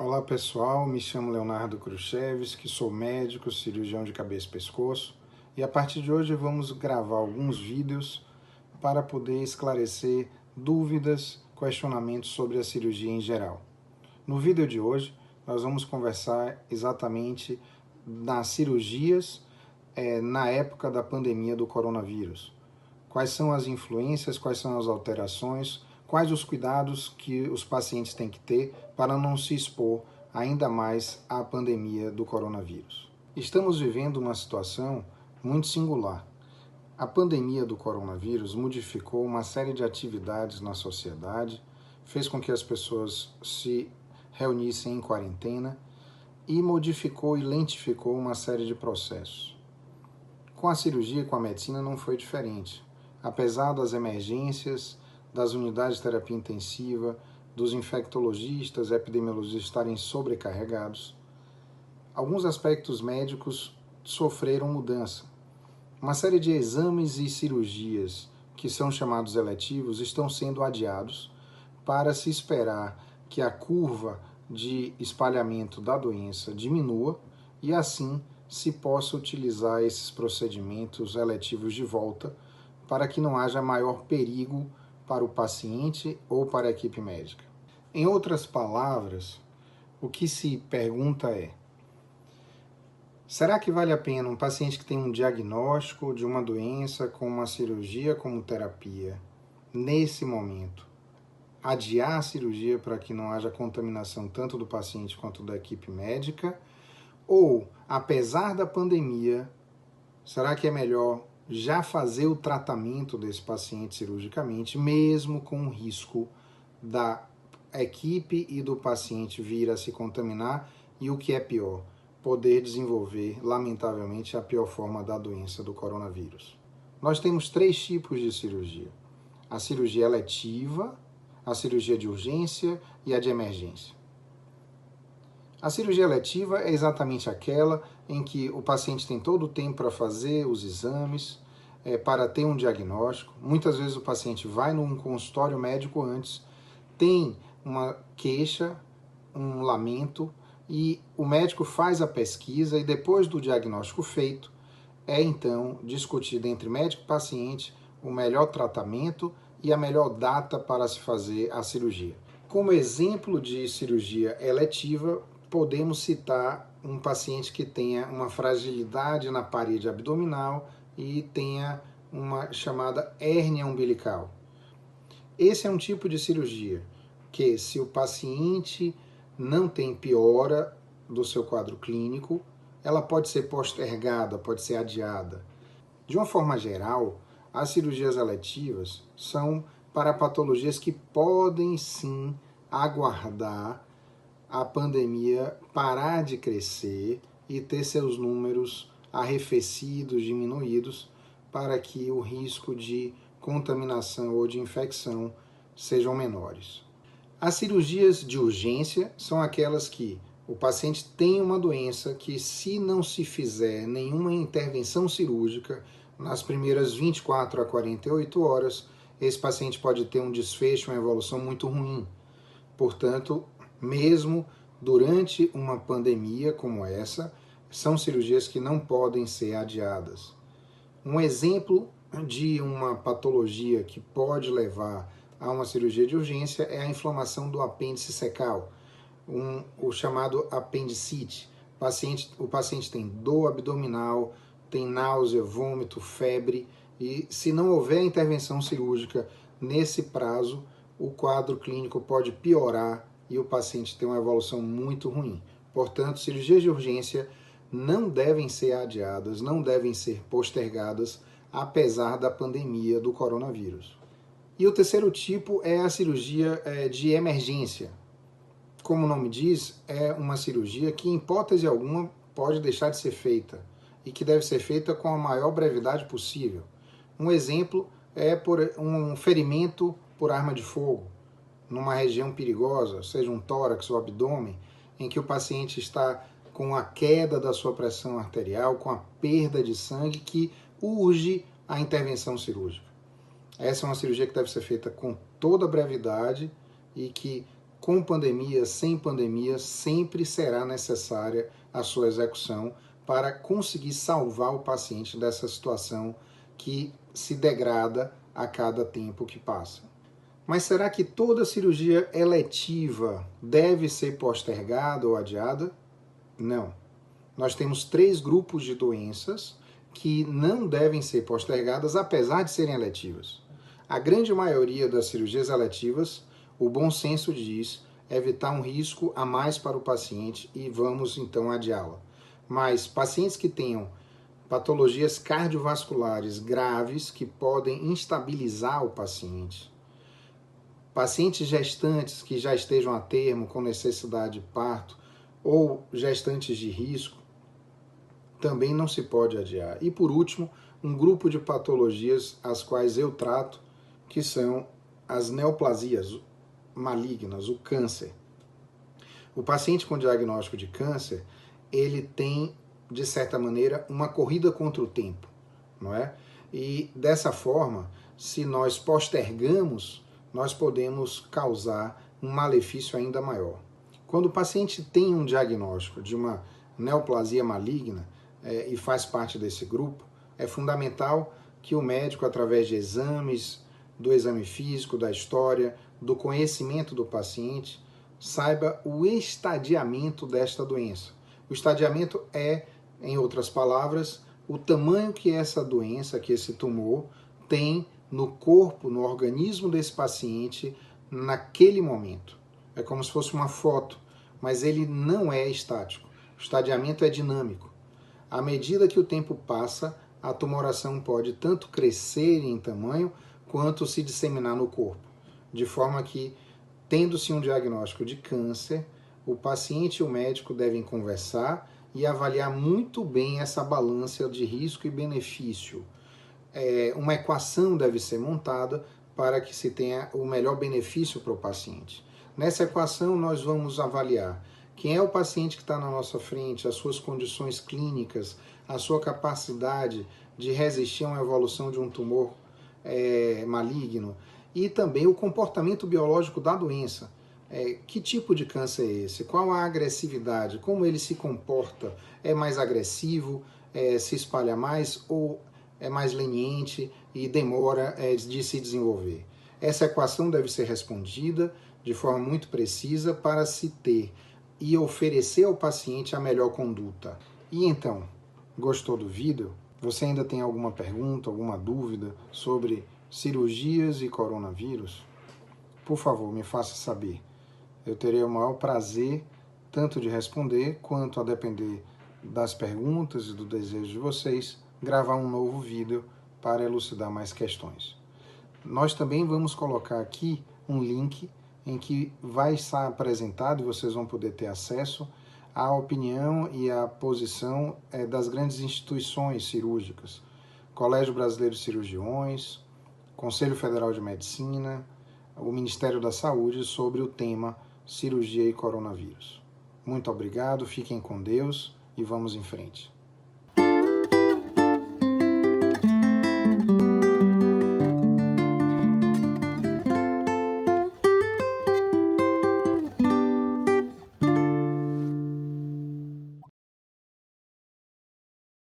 Olá pessoal, me chamo Leonardo Khrushchevski, sou médico, cirurgião de cabeça e pescoço e a partir de hoje vamos gravar alguns vídeos para poder esclarecer dúvidas, questionamentos sobre a cirurgia em geral. No vídeo de hoje nós vamos conversar exatamente nas cirurgias na época da pandemia do coronavírus. Quais são as influências, quais são as alterações, quais os cuidados que os pacientes têm que ter para não se expor ainda mais à pandemia do coronavírus. Estamos vivendo uma situação muito singular. A pandemia do coronavírus modificou uma série de atividades na sociedade, fez com que as pessoas se reunissem em quarentena e modificou e lentificou uma série de processos. Com a cirurgia e com a medicina não foi diferente. Apesar das emergências, das unidades de terapia intensiva, dos infectologistas, epidemiologistas estarem sobrecarregados, alguns aspectos médicos sofreram mudança. Uma série de exames e cirurgias que são chamados eletivos estão sendo adiados para se esperar que a curva de espalhamento da doença diminua e assim se possa utilizar esses procedimentos eletivos de volta para que não haja maior perigo para o paciente ou para a equipe médica. Em outras palavras, o que se pergunta é: será que vale a pena um paciente que tem um diagnóstico de uma doença com uma cirurgia como terapia, nesse momento, adiar a cirurgia para que não haja contaminação tanto do paciente quanto da equipe médica? Ou, apesar da pandemia, será que é melhor já fazer o tratamento desse paciente cirurgicamente, mesmo com o risco da equipe e do paciente vir a se contaminar e, o que é pior, poder desenvolver, lamentavelmente, a pior forma da doença do coronavírus? Nós temos 3 tipos de cirurgia: a cirurgia eletiva, a cirurgia de urgência e a de emergência. A cirurgia eletiva é exatamente aquela em que o paciente tem todo o tempo para fazer os exames, para ter um diagnóstico. Muitas vezes o paciente vai num consultório médico antes, tem uma queixa, um lamento, e o médico faz a pesquisa e depois do diagnóstico feito, é então discutido entre médico e paciente o melhor tratamento e a melhor data para se fazer a cirurgia. Como exemplo de cirurgia eletiva, podemos citar um paciente que tenha uma fragilidade na parede abdominal e tenha uma chamada hérnia umbilical. Esse é um tipo de cirurgia que, se o paciente não tem piora do seu quadro clínico, ela pode ser postergada, pode ser adiada. De uma forma geral, as cirurgias eletivas são para patologias que podem sim aguardar a pandemia parar de crescer e ter seus números arrefecidos, diminuídos, para que o risco de contaminação ou de infecção sejam menores. As cirurgias de urgência são aquelas que o paciente tem uma doença que, se não se fizer nenhuma intervenção cirúrgica nas primeiras 24 a 48 horas, esse paciente pode ter um desfecho, uma evolução muito ruim. Portanto, mesmo durante uma pandemia como essa, são cirurgias que não podem ser adiadas. Um exemplo de uma patologia que pode levar a uma cirurgia de urgência é a inflamação do apêndice secal, o chamado apendicite. O paciente tem dor abdominal, tem náusea, vômito, febre, e se não houver intervenção cirúrgica nesse prazo, o quadro clínico pode piorar e o paciente ter uma evolução muito ruim. Portanto, cirurgias de urgência não devem ser adiadas, não devem ser postergadas, apesar da pandemia do coronavírus. E o terceiro tipo é a cirurgia de emergência. Como o nome diz, é uma cirurgia que, em hipótese alguma, pode deixar de ser feita e que deve ser feita com a maior brevidade possível. Um exemplo é por um ferimento por arma de fogo, numa região perigosa, seja um tórax ou abdômen, em que o paciente está com a queda da sua pressão arterial, com a perda de sangue, que urge a intervenção cirúrgica. Essa é uma cirurgia que deve ser feita com toda brevidade e que, com pandemia, sem pandemia, sempre será necessária a sua execução para conseguir salvar o paciente dessa situação que se degrada a cada tempo que passa. Mas será que toda cirurgia eletiva deve ser postergada ou adiada? Não. Nós temos 3 grupos de doenças que não devem ser postergadas, apesar de serem eletivas. A grande maioria das cirurgias eletivas, o bom senso diz, evitar um risco a mais para o paciente e vamos então adiá-la. Mas pacientes que tenham patologias cardiovasculares graves que podem instabilizar o paciente, pacientes gestantes que já estejam a termo com necessidade de parto ou gestantes de risco, também não se pode adiar. E por último, um grupo de patologias as quais eu trato, que são as neoplasias malignas, o câncer. O paciente com diagnóstico de câncer, ele tem, de certa maneira, uma corrida contra o tempo, não é? E dessa forma, se nós postergamos, nós podemos causar um malefício ainda maior. Quando o paciente tem um diagnóstico de uma neoplasia maligna e faz parte desse grupo, é fundamental que o médico, através de exames, do exame físico, da história, do conhecimento do paciente, saiba o estadiamento desta doença. O estadiamento é, em outras palavras, o tamanho que essa doença, que esse tumor, tem no corpo, no organismo desse paciente naquele momento. É como se fosse uma foto, mas ele não é estático. O estadiamento é dinâmico. À medida que o tempo passa, a tumoração pode tanto crescer em tamanho quanto se disseminar no corpo, de forma que, tendo-se um diagnóstico de câncer, o paciente e o médico devem conversar e avaliar muito bem essa balança de risco e benefício. Uma equação deve ser montada para que se tenha o melhor benefício para o paciente. Nessa equação, nós vamos avaliar quem é o paciente que está na nossa frente, as suas condições clínicas, a sua capacidade de resistir a uma evolução de um tumor maligno e também o comportamento biológico da doença. Que tipo de câncer é esse? Qual a agressividade? Como ele se comporta? É mais agressivo? Se espalha mais? Ou é mais leniente e demora de se desenvolver? Essa equação deve ser respondida de forma muito precisa para se ter e oferecer ao paciente a melhor conduta. E então, gostou do vídeo? Você ainda tem alguma pergunta, alguma dúvida sobre cirurgias e coronavírus? Por favor, me faça saber. Eu terei o maior prazer tanto de responder, quanto a depender das perguntas e do desejo de vocês, gravar um novo vídeo para elucidar mais questões. Nós também vamos colocar aqui um link em que vai estar apresentado e vocês vão poder ter acesso à opinião e à posição das grandes instituições cirúrgicas, Colégio Brasileiro de Cirurgiões, Conselho Federal de Medicina, o Ministério da Saúde sobre o tema cirurgia e coronavírus. Muito obrigado, fiquem com Deus e vamos em frente.